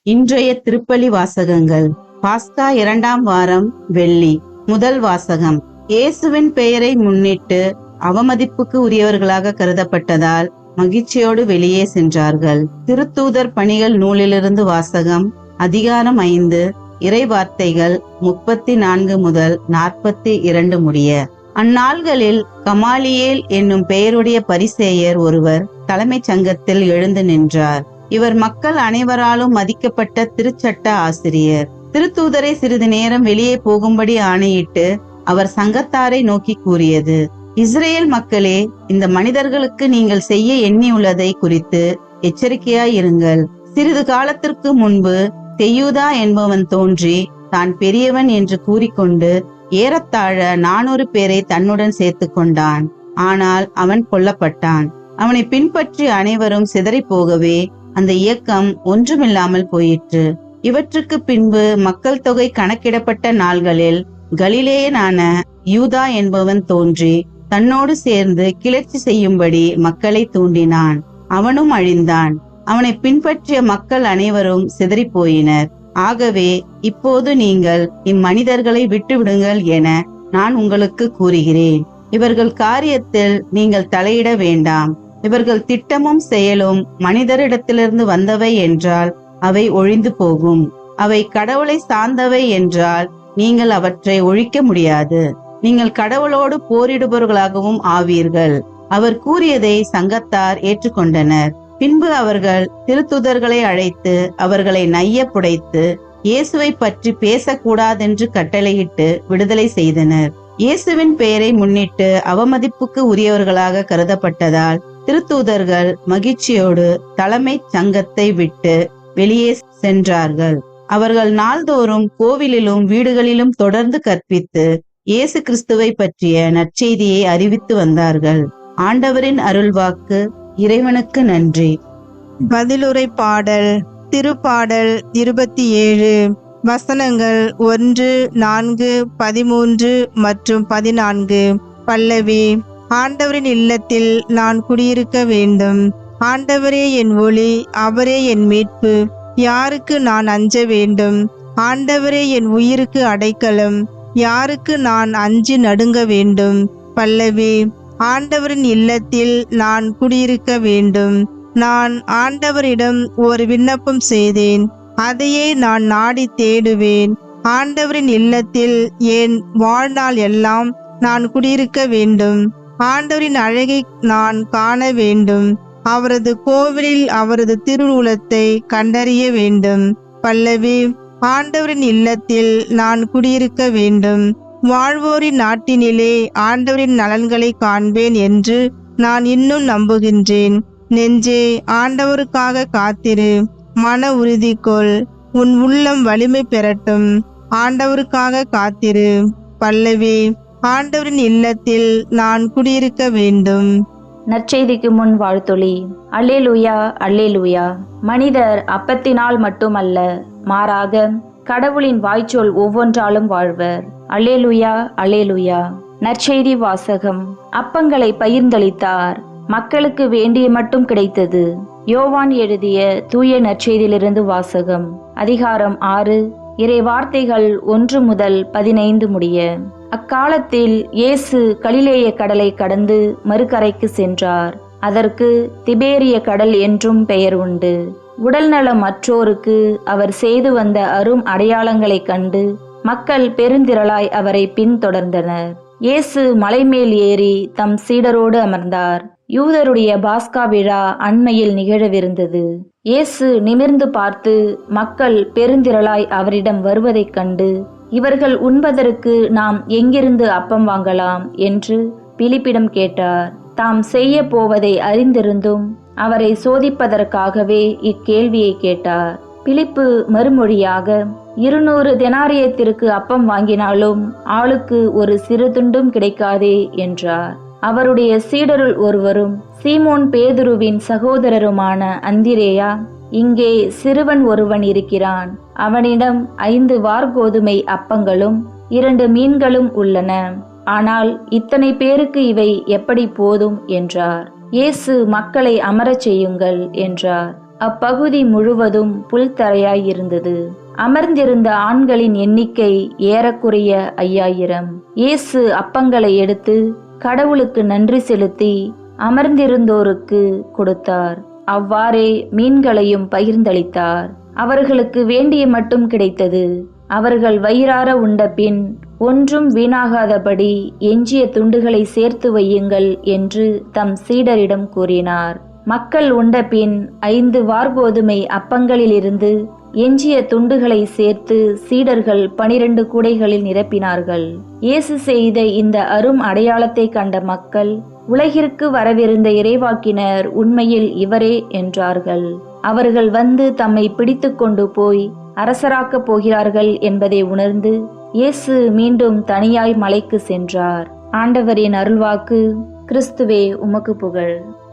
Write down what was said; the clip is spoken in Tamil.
இன்றைய திருப்பலி வாசகங்கள். பாஸ்கா 2ஆம் வாரம், வெள்ளி. முதல் வாசகம். இயேசுவின் பெயரை முன்னிட்டு அவமதிப்புக்கு உரியவர்களாக கருதப்பட்டதால் மகிழ்ச்சியோடு வெளியே சென்றார்கள். திருத்தூதர் பணிகள் நூலிலிருந்து வாசகம். அதிகாரம் 5, இறை வார்த்தைகள் 34 முதல் 42 முடிய. அந்நாள்களில் கமாலியேல் என்னும் பெயருடைய பரிசேயர் ஒருவர் தலைமைச் சங்கத்தில் எழுந்து நின்றார். இவர் மக்கள் அனைவராலும் மதிக்கப்பட்ட திருச்சட்ட ஆசிரியர். திருத்தூதரை சிறிது நேரம் வெளியே போகும்படி ஆணையிட்டு அவர் சங்கத்தாரை நோக்கி கூறியது: இஸ்ரேல் மக்களே, இந்த மனிதர்களுக்கு நீங்கள் செய்ய எண்ணியுள்ளதை குறித்து எச்சரிக்கையாயிருங்கள். சிறிது காலத்திற்கு முன்பு தெயூதா என்பவன் தோன்றி தான் பெரியவன் என்று கூறிக்கொண்டு ஏறத்தாழ 400 பேரை தன்னுடன் சேர்த்து கொண்டான். ஆனால் அவன் கொல்லப்பட்டான். அவனை பின்பற்றி அனைவரும் சிதறி போகவே அந்த இயக்கம் ஒன்றுமில்லாமல் போயிற்று. இவற்றுக்கு பின்பு மக்கள் தொகை கணக்கிடப்பட்ட நாள்களில் கலிலேயனான யூதா என்பவன் தோன்றி தன்னோடு சேர்ந்து கிளர்ச்சி செய்யும்படி மக்களை தூண்டினான். அவனும் அழிந்தான். அவனை பின்பற்றிய மக்கள் அனைவரும் சிதறி போயினர். ஆகவே இப்போது நீங்கள் இம்மனிதர்களை விட்டுவிடுங்கள் என நான் உங்களுக்கு கூறுகிறேன். இவர்கள் காரியத்தில் நீங்கள் தலையிட வேண்டாம். இவர்கள் திட்டமும் செயலும் மனிதரிடத்திலிருந்து வந்தவை என்றால் அவை ஒழிந்து போகும். அவை கடவுளை சார்ந்தவை என்றால் நீங்கள் அவற்றை ஒழிக்க முடியாது. நீங்கள் கடவுளோடு போரிடுபவர்களாகவும் ஆவீர்கள். அவர் கூறியதை சங்கத்தார் ஏற்றுக்கொண்டனர். பின்பு அவர்கள் திருத்துதர்களை அழைத்து அவர்களை நைய புடைத்து இயேசுவை பற்றி பேசக்கூடாதென்று கட்டளையிட்டு விடுதலை செய்தனர். இயேசுவின் பெயரை முன்னிட்டு அவமதிப்புக்கு உரியவர்களாக கருதப்பட்டதால் திருத்தூதர்கள் மகிழ்ச்சியோடு தலைமை சங்கத்தை விட்டு வெளியே சென்றார்கள். அவர்கள் நாள்தோறும் கோவிலிலும் வீடுகளிலும் தொடர்ந்து கற்பித்து இயேசு கிறிஸ்துவை பற்றிய நற்செய்தியை அறிவித்து வந்தார்கள். ஆண்டவரின் அருள்வாக்கு. இறைவனுக்கு நன்றி. பதிலுரை பாடல். திருப்பாடல் 27. வசனங்கள் 1, 4, 13 மற்றும் 14. பல்லவி. ஆண்டவரின் இல்லத்தில் நான் குடியிருக்க வேண்டும். ஆண்டவரே என் ஒளி, அவரே என் மீட்பு. யாருக்கு நான் அஞ்ச வேண்டும்? ஆண்டவரே என் உயிருக்கு அடைக்கலம். யாருக்கு நான் அஞ்சி நடுங்க வேண்டும்? பல்லவி. ஆண்டவரின் இல்லத்தில் நான் குடியிருக்க வேண்டும். நான் ஆண்டவரிடம் ஒரு விண்ணப்பம் செய்தேன். அதையே நான் நாடி தேடுவேன். ஆண்டவரின் இல்லத்தில் என் வாழ்நாள் எல்லாம் நான் குடியிருக்க வேண்டும். ஆண்டவரின் அழகை நான் காண வேண்டும். அவரது கோவிலில் அவரது திருவுளத்தை கண்டறிய வேண்டும். பல்லவி. ஆண்டவரின் இல்லத்தில் நான் குடியிருக்க வேண்டும். வாழ்வோரின் நாட்டினிலே ஆண்டவரின் நலன்களை காண்பேன் என்று நான் இன்னும் நம்புகின்றேன். நெஞ்சே, ஆண்டவருக்காக காத்திரு. மன உறுதி கொள். உன் உள்ளம் வலிமை பெறட்டும். ஆண்டவருக்காக காத்திரு. பல்லவி. ஆண்டவரின் இல்லத்தில் நான் குடியிருக்க வேண்டும். நற்செய்திக்கு முன் வாழ்த்தொலி. அல்லேலூயா, அல்லேலூயா. மனிதர் அப்பத்தினால் மட்டுமல்ல, மாறாக கடவுளின் வாய்ச்சொல் ஒவ்வொன்றாலும் வாழ்வர். அல்லேலூயா, அல்லேலூயா. நற்செய்தி வாசகம். அப்பங்களை பகிர்ந்தளித்தார். மக்களுக்கு வேண்டிய மட்டும் கிடைத்தது. யோவான் எழுதிய தூய நற்செய்தியிலிருந்து வாசகம். அதிகாரம் 6, இறை வார்த்தைகள் 1 முதல் 15 முடிய. அக்காலத்தில் இயேசு கலிலேய கடலை கடந்து மறுகரைக்கு சென்றார். அதற்கு திபேரிய கடல் என்றும் பெயர் உண்டு. உடல்நலமற்றோருக்கு அவர் செய்து வந்த அரும் அடையாளங்களை கண்டு மக்கள் பெருந்திரளாய் அவரை பின்தொடர்ந்தனர். இயேசு மலைமேல் ஏறி தம் சீடரோடு அமர்ந்தார். யூதருடைய பாஸ்கா விழா அண்மையில் நிகழவிருந்தது. இயேசு நிமிர்ந்து பார்த்து மக்கள் பெருந்திரளாய் அவரிடம் வருவதைக் கண்டு, இவர்கள் உண்பதற்கு நாம் எங்கிருந்து அப்பம் வாங்கலாம் என்று பிலிப்பிடம் கேட்டார். தாம் செய்ய போவதை அறிந்திருந்தும் அவரை சோதிப்பதற்காகவே இக்கேள்வியை கேட்டார். பிலிப்பு மறுமொழியாக, 200 தெனாரியத்திற்கு அப்பம் வாங்கினாலும் ஆளுக்கு ஒரு சிறு துண்டும் கிடைக்காதே என்றார். அவருடைய சீடருள் ஒருவரும் சீமோன் பேதுருவின் சகோதரருமான அந்திரேயா, இங்கே சிறுவன் ஒருவன் இருக்கிறான். அவனிடம் 5 வார்கோதுமை அப்பங்களும் 2 மீன்களும் உள்ளன. ஆனால் இத்தனை பேருக்கு இவை எப்படி போதும் என்றார். இயேசு மக்களை அமரச் செய்யுங்கள் என்றார். அப்பகுதி முழுவதும் புல்தரையாய் இருந்தது. அமர்ந்திருந்த ஆண்களின் எண்ணிக்கை ஏறக்குறைய 5000. இயேசு அப்பங்களை எடுத்து கடவுளுக்கு நன்றி செலுத்தி அமர்ந்திருந்தோருக்கு கொடுத்தார். அவ்வாறே மீன்களையும் பகிர்ந்தளித்தார். அவர்களுக்கு வேண்டிய மட்டும் கிடைத்தது. அவர்கள் வயிறார உண்ட பின், ஒன்றும் வீணாகாதபடி எஞ்சிய துண்டுகளை சேர்த்து வையுங்கள் என்று தம் சீடரிடம் கூறினார். மக்கள் உண்ட பின் 5 வார்கோதுமை அப்பங்களிலிருந்து எஞ்சிய துண்டுகளை சேர்த்து சீடர்கள் 12 கூடைகளில் நிரப்பினார்கள். இயேசு செய்த இந்த அரும் அடையாளத்தை கண்ட மக்கள், உலகிற்கு வரவிருந்த இறைவாக்கினர் உண்மையில் இவரே என்றார்கள். அவர்கள் வந்து தம்மை பிடித்து கொண்டு போய் அரசராக்கப் போகிறார்கள் என்பதை உணர்ந்து இயேசு மீண்டும் தனியாய் மலைக்கு சென்றார். ஆண்டவரின் அருள்வாக்கு. கிறிஸ்துவே உமக்கு புகழ்.